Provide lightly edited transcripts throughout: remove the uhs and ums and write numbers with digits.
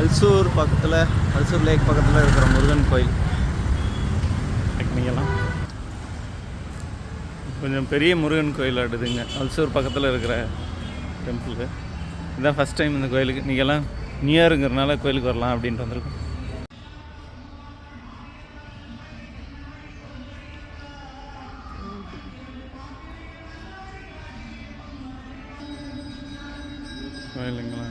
அல்சூர் லேக் பக்கத்தில் இருக்கிற முருகன் கோயில். டெக்னிக்கெல்லாம் கொஞ்சம் பெரிய முருகன் கோயில் ஆடுதுங்க. அல்சூர் பக்கத்தில் இருக்கிற டெம்பிள். இதுதான் ஃபஸ்ட் டைம் இந்த கோயிலுக்கு. நீங்கள்லாம் நியருங்கிறனால கோயிலுக்கு வரலாம் அப்படின்ட்டு வந்திருக்கோம். கோயிலுங்களா?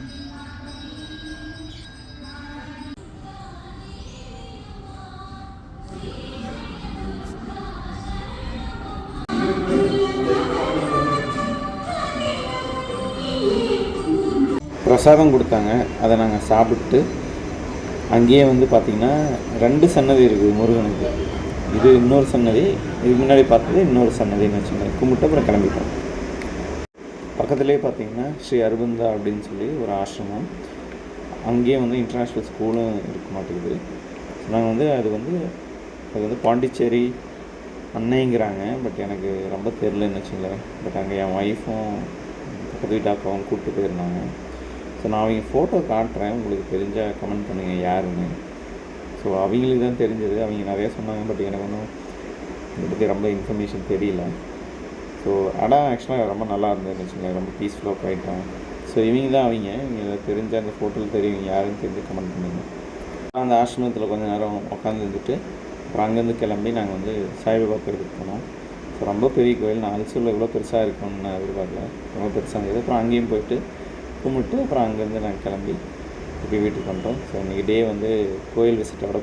பிரசாதம் கொடுத்தாங்க, அதை நாங்கள் சாப்பிட்டு அங்கேயே வந்து பார்த்திங்கன்னா 2 சன்னதி இருக்குது முருகனுக்கு. இது இன்னொரு சன்னதி, இதுக்கு முன்னாடி பார்த்தது இன்னொரு சன்னதின்னு வச்சுக்கோங்க. கும்பிட்டு அப்புறம் கிளம்பிட்டோம். பக்கத்துலேயே பார்த்திங்கன்னா ஸ்ரீ அரவிந்தா அப்படின்னு சொல்லி ஒரு ஆசிரமம். அங்கேயே வந்து இன்டர்நேஷ்னல் ஸ்கூலும் இருக்க மாட்டேங்குது. நாங்கள் வந்து அது வந்து பாண்டிச்சேரி அன்னைங்கிறாங்க. பட் எனக்கு ரொம்ப தெரிலன்னு வச்சுங்களேன். பட் அங்கே என் ஒய்ஃபும் பக்கத்து வீட்டாக்காவும் கூப்பிட்டு போயிருந்தாங்க. ஸோ நான் அவங்க ஃபோட்டோ காட்டுறேன், உங்களுக்கு தெரிஞ்சால் கமெண்ட் பண்ணுங்கள் யாருன்னு. ஸோ அவங்களுக்கு தான் தெரிஞ்சது, அவங்க நிறையா சொன்னாங்க. பட் எனக்கு ஒன்றும் இதை பற்றி ரொம்ப இன்ஃபர்மேஷன் தெரியல. ஸோ இடம் ஆக்சுவலாக ரொம்ப நல்லா இருந்ததுன்னு வச்சுக்கோங்க. ரொம்ப பீஸ்ஃபுல்லாக போயிட்டாங்க. ஸோ இவங்க தான் அவங்க தெரிஞ்ச அந்த ஃபோட்டோவில் தெரியும் யாருன்னு தெரிஞ்சு கமெண்ட் பண்ணுங்கள். அந்த ஆசிரமத்தில் கொஞ்சம் நேரம் உட்காந்துருந்துட்டு அப்புறம் அங்கேருந்து கிளம்பி நாங்கள் வந்து சாய்பாபா கோயிலுக்கு போனோம். ஸோ ரொம்ப பெரிய கோயில். நான் அல்சூரில் எவ்வளோ பெருசாக இருக்கும்னு நான் எதிர்பார்க்கல. ரொம்ப பெருசாக இருந்தது. அப்புறம் அங்கேயும் போயிட்டு கும்பிட்டு அப்புறம் அங்கேருந்து நாங்கள் கிளம்பி இப்படி வீட்டுக்கு வந்துட்டோம். ஸோ இன்றைக்கி டே வந்து கோயில் விசிட்டோட